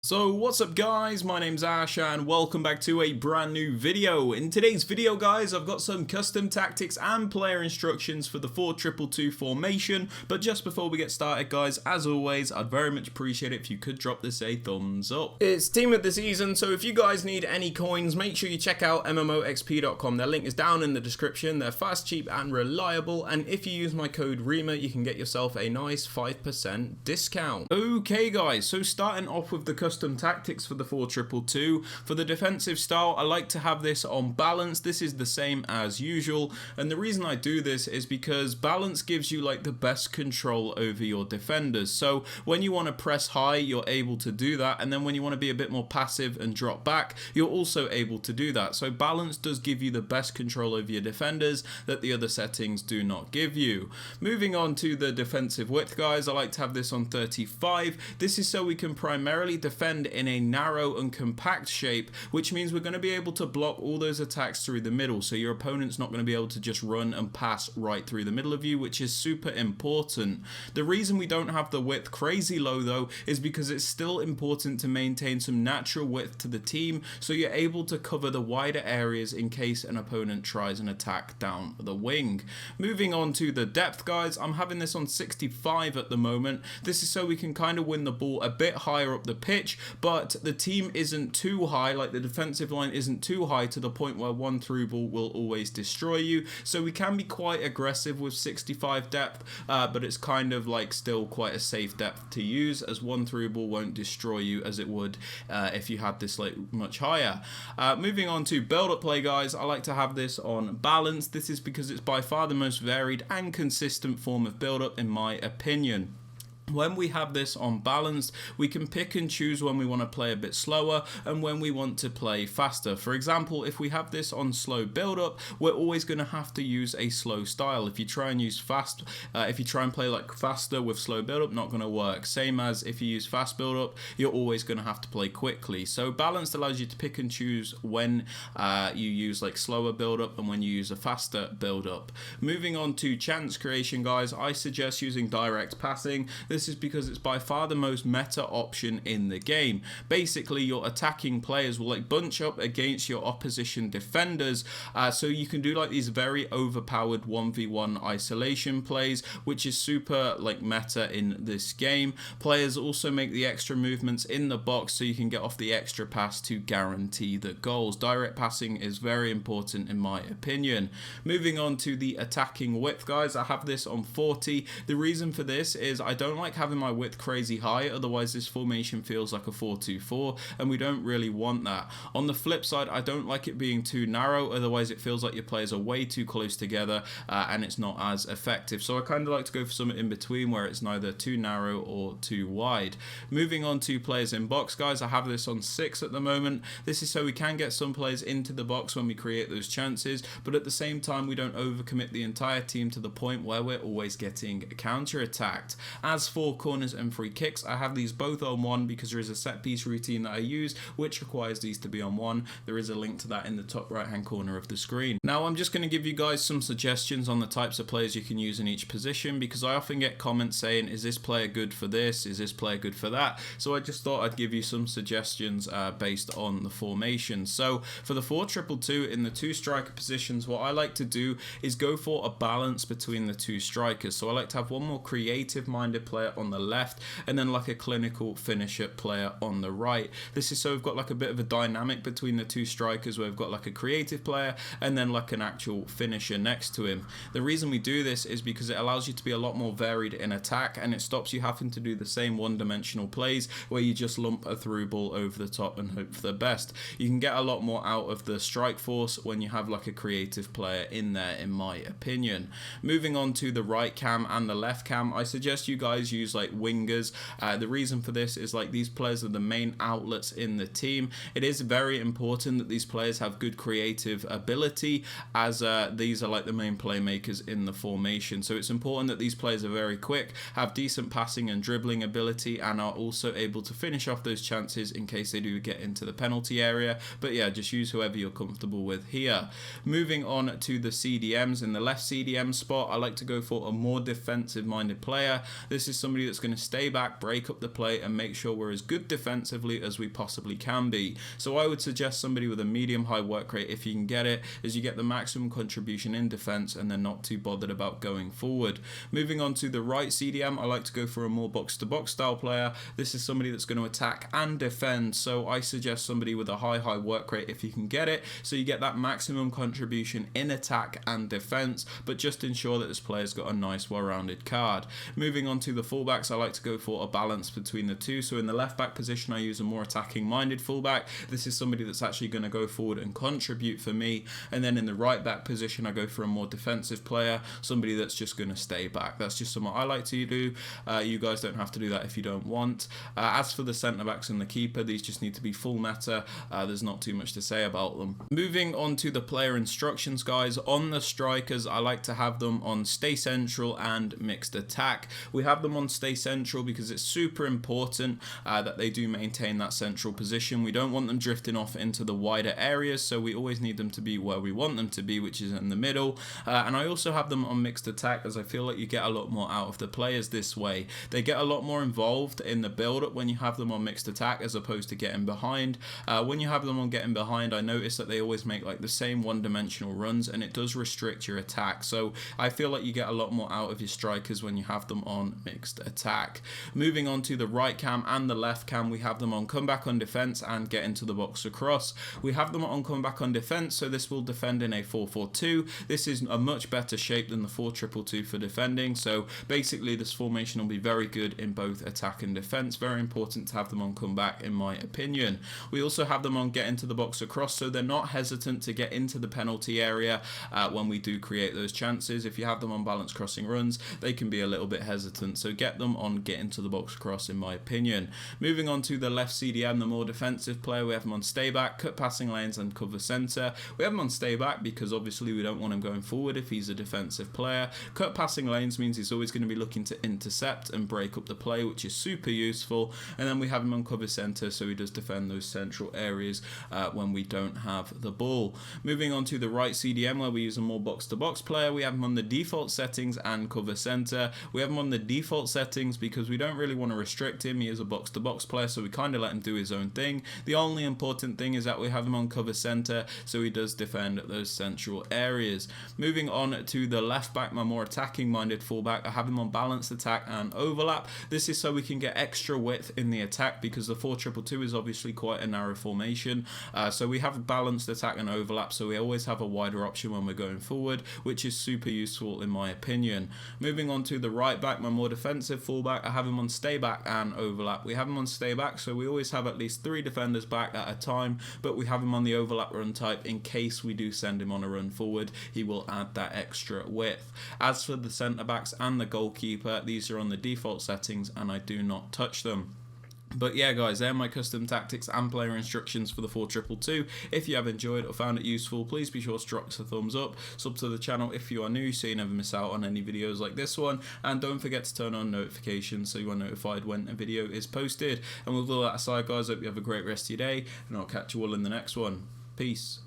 So what's up guys, my name's Ash and welcome back to a brand new video. In today's video guys, I've got some custom tactics and player instructions for the 4-2-2 formation, but just before we get started guys, as always, I'd very much appreciate it if you could drop this a thumbs up. It's team of the season, so if you guys need any coins, make sure you check out MMOXP.com. Their link is down in the description. They're fast, cheap and reliable, and if you use my code Rema, you can get yourself a nice 5% discount. Okay guys, so starting off with the custom tactics for the 4-2-2. For the defensive style, I like to have this on balance. This is the same as usual, and the reason I do this is because balance gives you like the best control over your defenders. So when you want to press high, you're able to do that, and then when you want to be a bit more passive and drop back, you're also able to do that. So balance does give you the best control over your defenders that the other settings do not give you. Moving on to the defensive width guys, I like to have this on 35. This is so we can primarily defend in a narrow and compact shape, which means we're going to be able to block all those attacks through the middle, so your opponent's not going to be able to just run and pass right through the middle of you, which is super important. The reason we don't have the width crazy low though is because it's still important to maintain some natural width to the team, so you're able to cover the wider areas in case an opponent tries an attack down the wing. Moving on to the depth guys, I'm having this on 65 at the moment. This is so we can kind of win the ball a bit higher up the pitch, but the team isn't too high, like the defensive line isn't too high to the point where one through ball will always destroy you. So we can be quite aggressive with 65 depth, but it's kind of like still quite a safe depth to use, as one through ball won't destroy you as it would if you had this like much higher. Moving on to build up play guys, I like to have this on balance. This is because it's by far the most varied and consistent form of build up in my opinion. When we have this on balance, we can pick and choose when we want to play a bit slower and when we want to play faster. For example, if we have this on slow build up, we're always going to have to use a slow style. If you try and use fast, if you try and play like faster with slow build up, not going to work. Same as if you use fast build up, you're always going to have to play quickly. So balanced allows you to pick and choose when you use like slower build up and when you use a faster build up. Moving on to chance creation guys, I suggest using direct passing. This is because it's by far the most meta option in the game. Basically, your attacking players will like bunch up against your opposition defenders, so you can do like these very overpowered 1v1 isolation plays, which is super like meta in this game. Players also make the extra movements in the box so you can get off the extra pass to guarantee the goals. Direct passing is very important in my opinion. Moving on to the attacking width guys, I have this on 40. The reason for this is I don't like having my width crazy high, otherwise this formation feels like a 4-2-4 and we don't really want that. On the flip side, I don't like it being too narrow, otherwise it feels like your players are way too close together and it's not as effective. So I kind of like to go for something in between where it's neither too narrow or too wide. Moving on to players in box guys, I have this on 6 at the moment. This is so we can get some players into the box when we create those chances, but at the same time we don't overcommit the entire team to the point where we're always getting counter-attacked. As for corners and free kicks, I have these both on 1 because there is a set piece routine that I use which requires these to be on 1. There is a link to that in the top right hand corner of the screen. Now I'm just going to give you guys some suggestions on the types of players you can use in each position, because I often get comments saying, is this player good for this, is this player good for that? So I just thought I'd give you some suggestions based on the formation. So for the 4-2-2 in the 2 striker positions, what I like to do is go for a balance between the 2 strikers. So I like to have one more creative minded player on the left and then like a clinical finisher player on the right. This is so we've got like a bit of a dynamic between the 2 strikers where we've got like a creative player and then like an actual finisher next to him. The reason we do this is because it allows you to be a lot more varied in attack and it stops you having to do the same one-dimensional plays where you just lump a through ball over the top and hope for the best. You can get a lot more out of the strike force when you have like a creative player in there, in my opinion. Moving on to the right cam and the left cam, I suggest you guys use like wingers. The reason for this is like these players are the main outlets in the team. It is very important that these players have good creative ability, as these are like the main playmakers in the formation. So it's important that these players are very quick, have decent passing and dribbling ability, and are also able to finish off those chances in case they do get into the penalty area. But yeah, just use whoever you're comfortable with here. Moving on to the CDMs, in the left CDM spot, I like to go for a more defensive minded player. This is somebody that's going to stay back, break up the play, and make sure we're as good defensively as we possibly can be. So I would suggest somebody with a medium-high work rate, if you can get it, as you get the maximum contribution in defense and they're not too bothered about going forward. Moving on to the right CDM, I like to go for a more box-to-box style player. This is somebody that's going to attack and defend, so I suggest somebody with a high work rate if you can get it, so you get that maximum contribution in attack and defense, but just ensure that this player's got a nice well-rounded card. Moving on to the fullbacks, I like to go for a balance between the two. So in the left back position, I use a more attacking minded fullback. This is somebody that's actually going to go forward and contribute for me. And then in the right back position, I go for a more defensive player, somebody that's just going to stay back. That's just something I like to do. You guys don't have to do that if you don't want. As for the centre backs and the keeper, these just need to be full meta. There's not too much to say about them. Moving on to the player instructions, guys. On the strikers, I like to have them on stay central and mixed attack. We have them on stay central because it's super important that they do maintain that central position. We don't want them drifting off into the wider areas, so we always need them to be where we want them to be, which is in the middle. And I also have them on mixed attack, as I feel like you get a lot more out of the players this way. They get a lot more involved in the build-up when you have them on mixed attack as opposed to getting behind. When you have them on getting behind, I notice that they always make like the same one-dimensional runs, and it does restrict your attack. So I feel like you get a lot more out of your strikers when you have them on mixed attack. Moving on to the right cam and the left cam, we have them on comeback on defense and get into the box across. We have them on comeback on defense, so this will defend in a 4-4-2. This is a much better shape than the 4-2-2 for defending, so basically this formation will be very good in both attack and defense. Very important to have them on comeback, in my opinion. We also have them on get into the box across, so they're not hesitant to get into the penalty area when we do create those chances. If you have them on balanced crossing runs, they can be a little bit hesitant, so get them on get into the box across, in my opinion. Moving on to the left CDM, the more defensive player, we have them on stay back, cut passing lanes and cover centre. We have him on stay back because obviously we don't want him going forward if he's a defensive player. Cut passing lanes means he's always going to be looking to intercept and break up the play, which is super useful. And then we have him on cover centre, so he does defend those central areas when we don't have the ball. Moving on to the right CDM, where we use a more box-to-box player, we have him on the default settings and cover centre. We have him on the default settings because we don't really want to restrict him. He is a box-to-box player, so we kind of let him do his own thing. The only important thing is that we have him on cover centre, so he does defend those central areas. Moving on to the left back, my more attacking minded fullback, I have him on balanced attack and overlap. This is so we can get extra width in the attack because the 4-2-2 is obviously quite a narrow formation. So we have balanced attack and overlap, so we always have a wider option when we're going forward, which is super useful in my opinion. Moving on to the right back, my more defensive fullback, I have him on stay back and overlap. We have him on stay back, so we always have at least 3 defenders back at a time, but we have him on the overlap run type in case we do send him on a run forward. He will add that extra width. As for the centre backs and the goalkeeper, these are on the default settings and I do not touch them. But yeah, guys, they're my custom tactics and player instructions for the 4-2-2. If you have enjoyed or found it useful, please be sure to drop us a thumbs up, sub to the channel if you are new so you never miss out on any videos like this one, and don't forget to turn on notifications so you are notified when a video is posted. And with all that aside, guys, I hope you have a great rest of your day, and I'll catch you all in the next one. Peace.